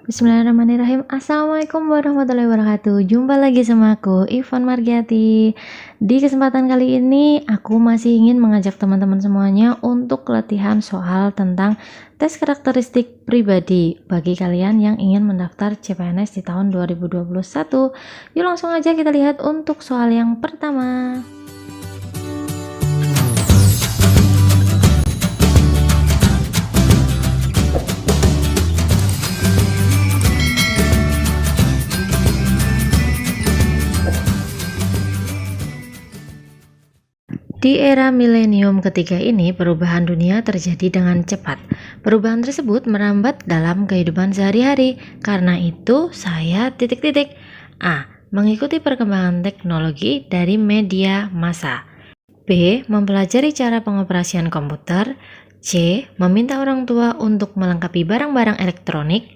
Bismillahirrahmanirrahim. Assalamualaikum warahmatullahi wabarakatuh. Jumpa lagi sama aku, Ivan Margiati. Di kesempatan kali ini, aku masih ingin mengajak teman-teman semuanya untuk latihan soal tentang tes karakteristik pribadi bagi kalian yang ingin mendaftar CPNS di tahun 2021. Yuk langsung aja kita lihat untuk soal yang pertama. Di era milenium ketiga ini, perubahan dunia terjadi dengan cepat. Perubahan tersebut merambat dalam kehidupan sehari-hari. Karena itu, saya A. Mengikuti perkembangan teknologi dari media massa. B. Mempelajari cara pengoperasian komputer. C. Meminta orang tua untuk melengkapi barang-barang elektronik.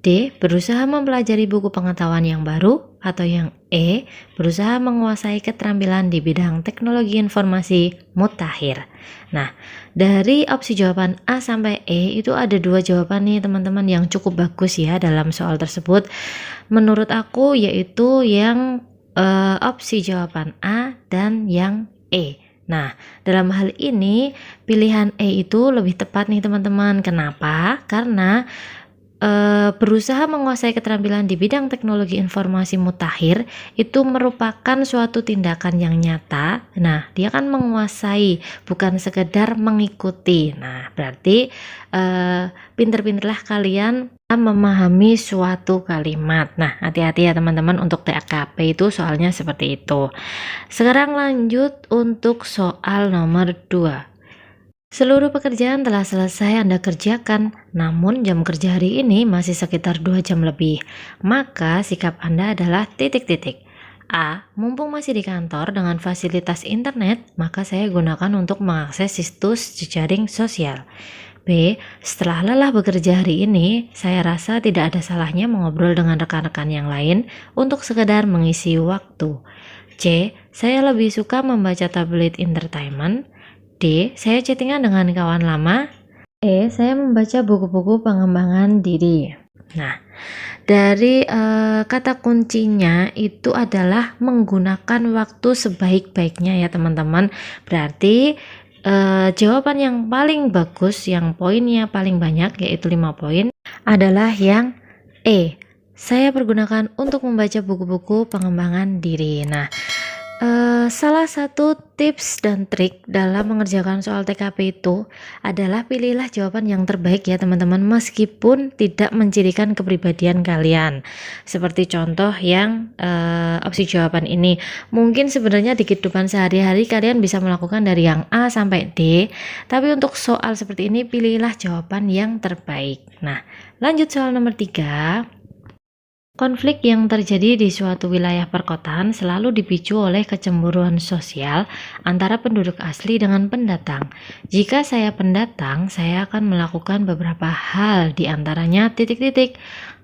D. Berusaha mempelajari buku pengetahuan yang baru. Atau yang E. Berusaha menguasai keterampilan di bidang teknologi informasi mutakhir. Nah, dari opsi jawaban A sampai E itu ada dua jawaban nih teman-teman yang cukup bagus ya dalam soal tersebut. Menurut aku yaitu yang opsi jawaban A dan yang E. Nah, dalam hal ini pilihan E itu lebih tepat nih teman-teman. Kenapa? Karena berusaha menguasai keterampilan di bidang teknologi informasi mutakhir itu merupakan suatu tindakan yang nyata. Nah, dia kan menguasai, bukan sekedar mengikuti. Nah, berarti pinter-pinterlah kalian memahami suatu kalimat. Nah, hati-hati ya teman-teman untuk TKP itu soalnya seperti itu. Sekarang lanjut untuk soal nomor 2. Seluruh pekerjaan telah selesai Anda kerjakan, namun jam kerja hari ini masih sekitar 2 jam lebih. Maka sikap Anda adalah A. Mumpung masih di kantor dengan fasilitas internet, maka saya gunakan untuk mengakses situs jejaring sosial. B. Setelah lelah bekerja hari ini, saya rasa tidak ada salahnya mengobrol dengan rekan-rekan yang lain untuk sekedar mengisi waktu. C. Saya lebih suka membaca tablet entertainment. D. Saya chattingan dengan kawan lama. E. Saya membaca buku-buku pengembangan diri. Nah, dari kata kuncinya itu adalah menggunakan waktu sebaik-baiknya ya teman-teman. Berarti jawaban yang paling bagus, yang poinnya paling banyak yaitu 5 poin adalah yang E. Saya pergunakan untuk membaca buku-buku pengembangan diri. Nah, salah satu tips dan trik dalam mengerjakan soal TKP itu adalah pilihlah jawaban yang terbaik ya teman-teman, meskipun tidak mencirikan kepribadian kalian. Seperti contoh yang opsi jawaban ini, mungkin sebenarnya di kehidupan sehari-hari kalian bisa melakukan dari yang A sampai D, tapi untuk soal seperti ini pilihlah jawaban yang terbaik. Nah, lanjut soal nomor 3. Konflik yang terjadi di suatu wilayah perkotaan selalu dipicu oleh kecemburuan sosial antara penduduk asli dengan pendatang. Jika saya pendatang, saya akan melakukan beberapa hal, di antaranya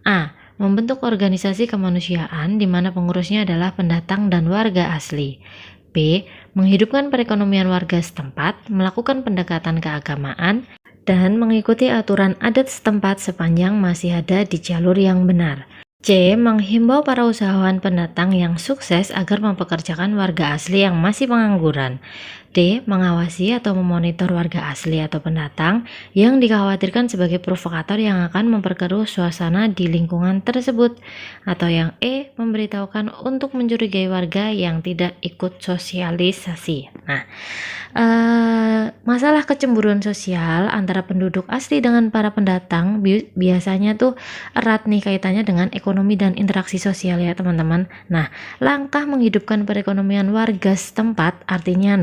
A. Membentuk organisasi kemanusiaan di mana pengurusnya adalah pendatang dan warga asli. B. Menghidupkan perekonomian warga setempat, melakukan pendekatan keagamaan, dan mengikuti aturan adat setempat sepanjang masih ada di jalur yang benar. C. Menghimbau para usahawan pendatang yang sukses agar mempekerjakan warga asli yang masih pengangguran. D. Mengawasi atau memonitor warga asli atau pendatang yang dikhawatirkan sebagai provokator yang akan memperkeruh suasana di lingkungan tersebut. Atau yang E. Memberitahukan untuk mencurigai warga yang tidak ikut sosialisasi. Nah, masalah kecemburuan sosial antara penduduk asli dengan para pendatang biasanya tuh erat nih kaitannya dengan ekonomi dan interaksi sosial ya teman-teman. Nah, langkah menghidupkan perekonomian warga setempat artinya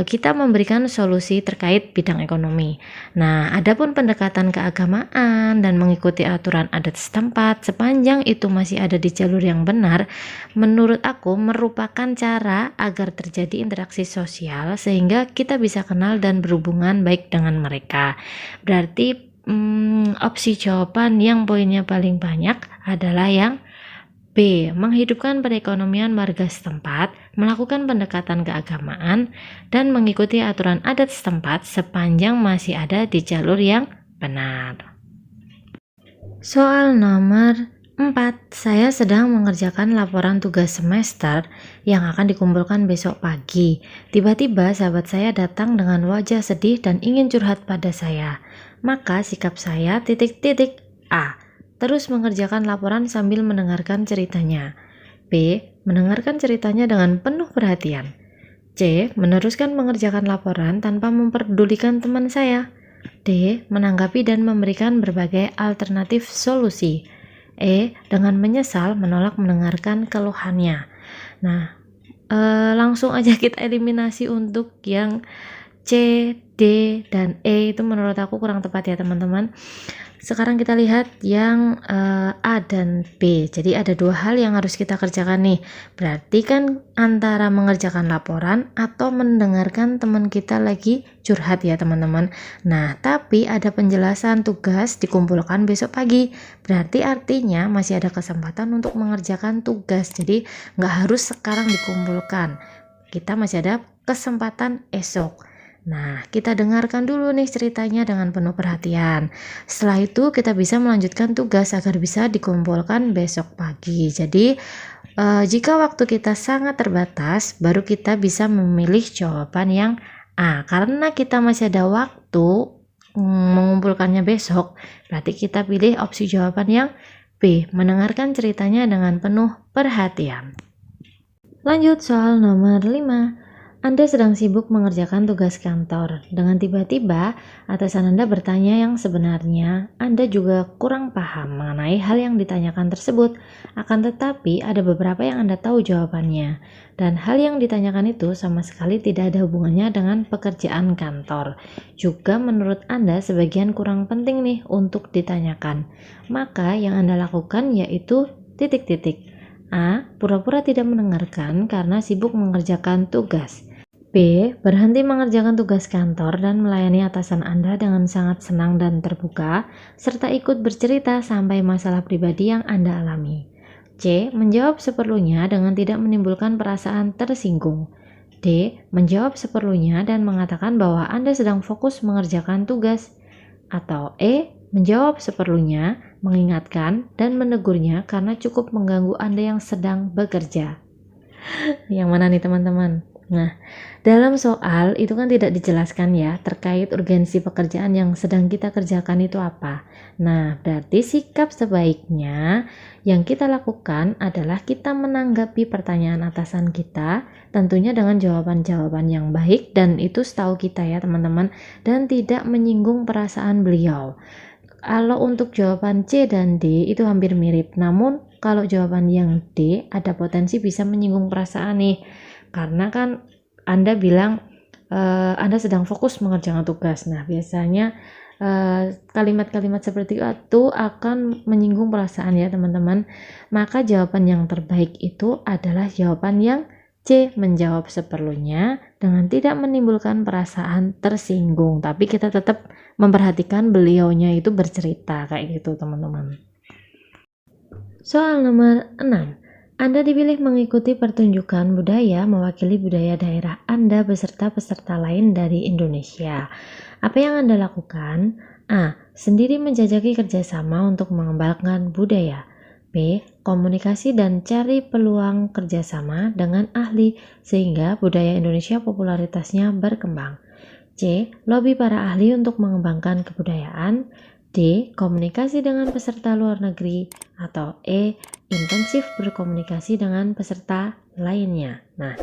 kita memberikan solusi terkait bidang ekonomi. Nah, adapun pendekatan keagamaan dan mengikuti aturan adat setempat sepanjang itu masih ada di jalur yang benar, menurut aku merupakan cara agar terjadi interaksi sosial sehingga kita bisa kenal dan berhubungan baik dengan mereka. Berarti opsi jawaban yang poinnya paling banyak adalah yang B. Menghidupkan perekonomian warga setempat, melakukan pendekatan keagamaan, dan mengikuti aturan adat setempat sepanjang masih ada di jalur yang benar. Soal nomor 4, saya sedang mengerjakan laporan tugas semester yang akan dikumpulkan besok pagi. Tiba-tiba sahabat saya datang dengan wajah sedih dan ingin curhat pada saya. Maka sikap saya A. Terus mengerjakan laporan sambil mendengarkan ceritanya. B. Mendengarkan ceritanya dengan penuh perhatian. C. Meneruskan mengerjakan laporan tanpa memperdulikan teman saya. D. Menanggapi dan memberikan berbagai alternatif solusi. E. Dengan menyesal menolak mendengarkan keluhannya. Nah, langsung aja kita eliminasi untuk yang C, D, dan E itu menurut aku kurang tepat ya teman-teman. Sekarang kita lihat yang A dan B. Jadi ada dua hal yang harus kita kerjakan nih. Berarti kan antara mengerjakan laporan atau mendengarkan teman kita lagi curhat ya teman-teman. Nah, tapi ada penjelasan tugas dikumpulkan besok pagi. Berarti artinya masih ada kesempatan untuk mengerjakan tugas. Jadi nggak harus sekarang dikumpulkan. Kita masih ada kesempatan esok. Nah, kita dengarkan dulu nih ceritanya dengan penuh perhatian. Setelah itu kita bisa melanjutkan tugas agar bisa dikumpulkan besok pagi. Jadi, jika waktu kita sangat terbatas, baru kita bisa memilih jawaban yang A. Karena kita masih ada waktu mengumpulkannya besok, berarti kita pilih opsi jawaban yang B. Mendengarkan ceritanya dengan penuh perhatian. Lanjut soal nomor 5. Anda sedang sibuk mengerjakan tugas kantor. Dengan tiba-tiba, atasan Anda bertanya yang sebenarnya Anda juga kurang paham mengenai hal yang ditanyakan tersebut. Akan tetapi, ada beberapa yang Anda tahu jawabannya. Dan hal yang ditanyakan itu sama sekali tidak ada hubungannya dengan pekerjaan kantor. Juga menurut Anda sebagian kurang penting nih untuk ditanyakan. Maka yang Anda lakukan yaitu A. Pura-pura tidak mendengarkan karena sibuk mengerjakan tugas. B. Berhenti mengerjakan tugas kantor dan melayani atasan Anda dengan sangat senang dan terbuka, serta ikut bercerita sampai masalah pribadi yang Anda alami. C. Menjawab seperlunya dengan tidak menimbulkan perasaan tersinggung. D. Menjawab seperlunya dan mengatakan bahwa Anda sedang fokus mengerjakan tugas. Atau E. Menjawab seperlunya, mengingatkan dan menegurnya karena cukup mengganggu Anda yang sedang bekerja. Yang mana nih teman-teman? Nah, dalam soal itu kan tidak dijelaskan ya terkait urgensi pekerjaan yang sedang kita kerjakan itu apa. Nah, berarti sikap sebaiknya yang kita lakukan adalah kita menanggapi pertanyaan atasan kita tentunya dengan jawaban-jawaban yang baik dan itu setahu kita ya teman-teman, dan tidak menyinggung perasaan beliau. Kalau untuk jawaban C dan D itu hampir mirip, namun kalau jawaban yang D ada potensi bisa menyinggung perasaan nih. Karena kan Anda bilang Anda sedang fokus mengerjakan tugas. Nah, biasanya kalimat-kalimat seperti itu akan menyinggung perasaan ya teman-teman. Maka jawaban yang terbaik itu adalah jawaban yang C. Menjawab seperlunya dengan tidak menimbulkan perasaan tersinggung. Tapi kita tetap memperhatikan beliaunya itu bercerita kayak gitu teman-teman. Soal nomor 6. Anda dipilih mengikuti pertunjukan budaya mewakili budaya daerah Anda beserta peserta lain dari Indonesia. Apa yang Anda lakukan? A. Sendiri menjajaki kerjasama untuk mengembangkan budaya. B. Komunikasi dan cari peluang kerjasama dengan ahli sehingga budaya Indonesia popularitasnya berkembang. C. Lobi para ahli untuk mengembangkan kebudayaan. D. Komunikasi dengan peserta luar negeri. Atau E. Intensif berkomunikasi dengan peserta lainnya. Nah,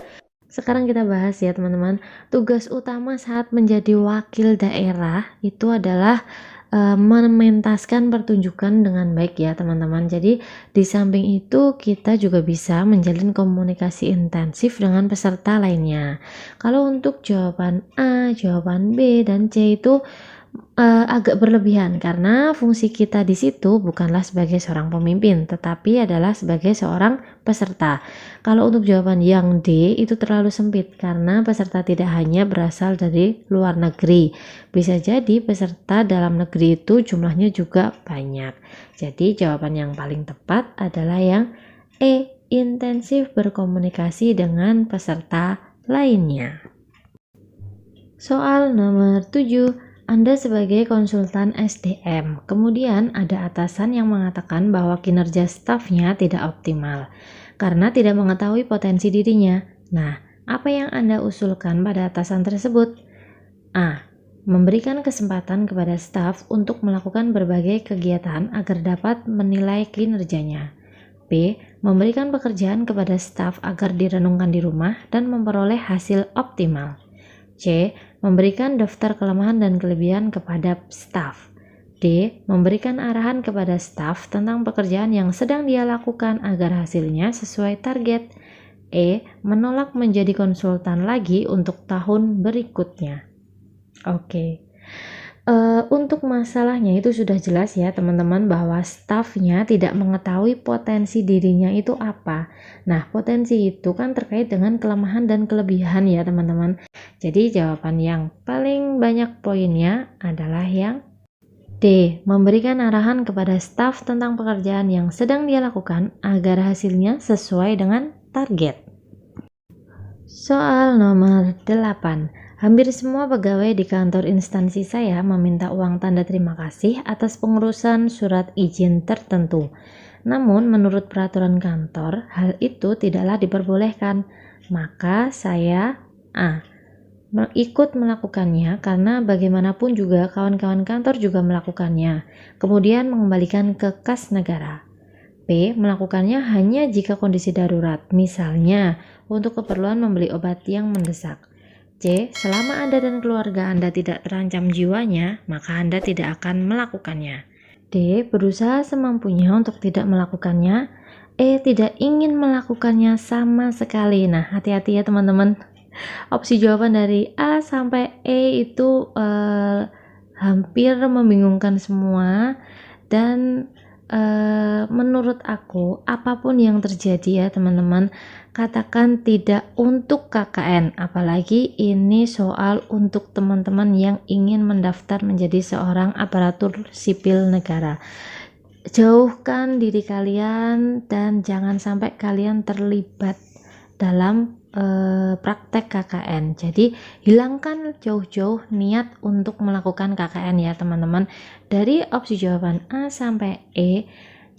sekarang kita bahas ya teman-teman. Tugas utama saat menjadi wakil daerah itu adalah mementaskan pertunjukan dengan baik ya teman-teman. Jadi di samping itu kita juga bisa menjalin komunikasi intensif dengan peserta lainnya. Kalau untuk jawaban A, jawaban B, dan C itu agak berlebihan karena fungsi kita di situ bukanlah sebagai seorang pemimpin tetapi adalah sebagai seorang peserta. Kalau untuk jawaban yang D itu terlalu sempit karena peserta tidak hanya berasal dari luar negeri, bisa jadi peserta dalam negeri itu jumlahnya juga banyak. Jadi jawaban yang paling tepat adalah yang E, intensif berkomunikasi dengan peserta lainnya. Soal nomor 7. Anda sebagai konsultan SDM, kemudian ada atasan yang mengatakan bahwa kinerja stafnya tidak optimal karena tidak mengetahui potensi dirinya. Nah, apa yang Anda usulkan pada atasan tersebut? A. Memberikan kesempatan kepada staf untuk melakukan berbagai kegiatan agar dapat menilai kinerjanya. B. Memberikan pekerjaan kepada staf agar direnungkan di rumah dan memperoleh hasil optimal. C. Memberikan daftar kelemahan dan kelebihan kepada staf. D. Memberikan arahan kepada staf tentang pekerjaan yang sedang dia lakukan agar hasilnya sesuai target. E. Menolak menjadi konsultan lagi untuk tahun berikutnya. Oke. Untuk masalahnya itu sudah jelas ya teman-teman, bahwa stafnya tidak mengetahui potensi dirinya itu apa. Nah, potensi itu kan terkait dengan kelemahan dan kelebihan ya teman-teman. Jadi jawaban yang paling banyak poinnya adalah yang D. Memberikan arahan kepada staf tentang pekerjaan yang sedang dia lakukan agar hasilnya sesuai dengan target. Soal nomor 8. Hampir semua pegawai di kantor instansi saya meminta uang tanda terima kasih atas pengurusan surat izin tertentu. Namun, menurut peraturan kantor, hal itu tidaklah diperbolehkan. Maka saya A. Ikut melakukannya karena bagaimanapun juga kawan-kawan kantor juga melakukannya. Kemudian mengembalikan ke kas negara. B. Melakukannya hanya jika kondisi darurat, misalnya untuk keperluan membeli obat yang mendesak. C. Selama Anda dan keluarga Anda tidak terancam jiwanya, maka Anda tidak akan melakukannya. D. Berusaha semampunya untuk tidak melakukannya. E. Tidak ingin melakukannya sama sekali. Nah, hati-hati ya teman-teman. Opsi jawaban dari A sampai E itu hampir membingungkan semua. Dan menurut aku, apapun yang terjadi ya teman-teman, katakan tidak untuk KKN, apalagi ini soal untuk teman-teman yang ingin mendaftar menjadi seorang aparatur sipil negara. Jauhkan diri kalian dan jangan sampai kalian terlibat dalam praktek KKN. Jadi hilangkan jauh-jauh niat untuk melakukan KKN ya teman-teman. Dari opsi jawaban A sampai E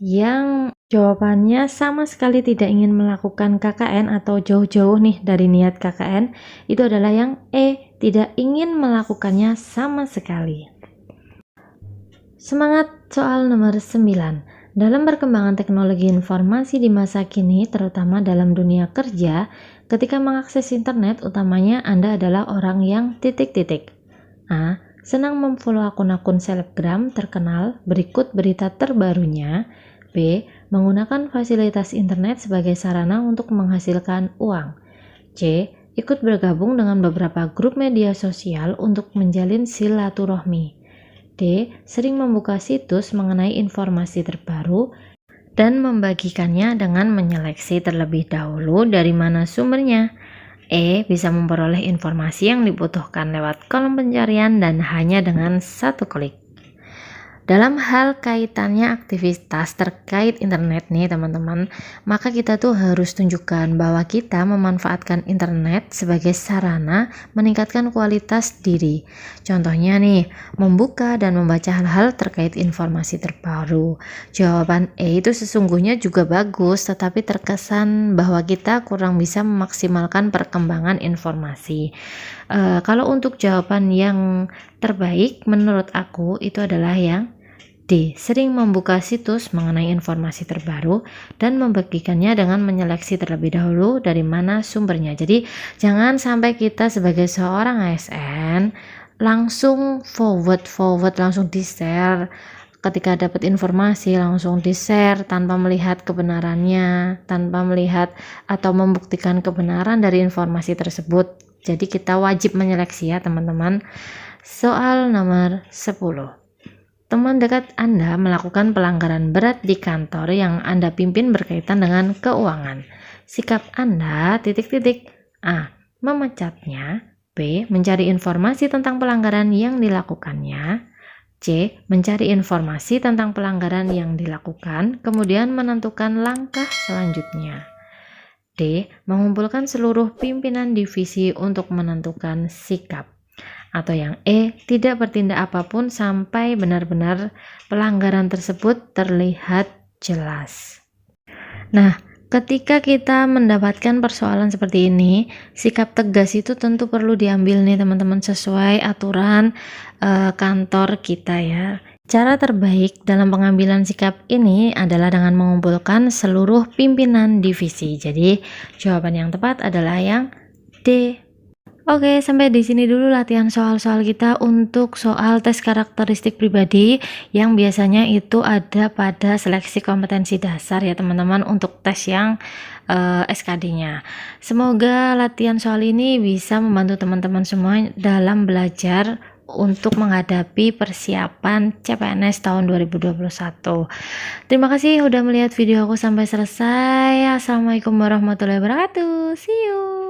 yang jawabannya sama sekali tidak ingin melakukan KKN atau jauh-jauh nih dari niat KKN, itu adalah yang E, tidak ingin melakukannya sama sekali. Semangat soal nomor 9. Dalam perkembangan teknologi informasi di masa kini, terutama dalam dunia kerja, ketika mengakses internet, utamanya Anda adalah orang yang titik-titik. A. Senang memfollow akun-akun selebgram terkenal, berikut berita terbarunya. B. Menggunakan fasilitas internet sebagai sarana untuk menghasilkan uang. C. Ikut bergabung dengan beberapa grup media sosial untuk menjalin silaturahmi. D. Sering membuka situs mengenai informasi terbaru dan membagikannya dengan menyeleksi terlebih dahulu dari mana sumbernya. E. Bisa memperoleh informasi yang dibutuhkan lewat kolom pencarian dan hanya dengan satu klik. Dalam hal kaitannya aktivitas terkait internet nih teman-teman, maka kita tuh harus tunjukkan bahwa kita memanfaatkan internet sebagai sarana meningkatkan kualitas diri. Contohnya nih, membuka dan membaca hal-hal terkait informasi terbaru. Jawaban E itu sesungguhnya juga bagus, tetapi terkesan bahwa kita kurang bisa memaksimalkan perkembangan informasi. Kalau untuk jawaban yang terbaik menurut aku itu adalah yang D. Sering membuka situs mengenai informasi terbaru dan membagikannya dengan menyeleksi terlebih dahulu dari mana sumbernya. Jadi jangan sampai kita sebagai seorang ASN langsung forward langsung di-share. Ketika dapat informasi langsung di-share tanpa melihat kebenarannya, tanpa melihat atau membuktikan kebenaran dari informasi tersebut. Jadi kita wajib menyeleksi ya teman-teman. Soal nomor 10. Teman dekat Anda melakukan pelanggaran berat di kantor yang Anda pimpin berkaitan dengan keuangan. Sikap Anda titik-titik. A. Memecatnya. B. Mencari informasi tentang pelanggaran yang dilakukannya. C. Mencari informasi tentang pelanggaran yang dilakukan, kemudian menentukan langkah selanjutnya. D. Mengumpulkan seluruh pimpinan divisi untuk menentukan sikap. Atau yang E, tidak bertindak apapun sampai benar-benar pelanggaran tersebut terlihat jelas. Nah, ketika kita mendapatkan persoalan seperti ini, sikap tegas itu tentu perlu diambil nih teman-teman sesuai aturan kantor kita ya. Cara terbaik dalam pengambilan sikap ini adalah dengan mengumpulkan seluruh pimpinan divisi. Jadi, jawaban yang tepat adalah yang D. Oke, sampai di sini dulu latihan soal-soal kita untuk soal tes karakteristik pribadi yang biasanya itu ada pada seleksi kompetensi dasar ya teman-teman untuk tes yang SKD-nya. Semoga latihan soal ini bisa membantu teman-teman semua dalam belajar untuk menghadapi persiapan CPNS tahun 2021. Terima kasih udah melihat video aku sampai selesai. Assalamualaikum warahmatullahi wabarakatuh. See you.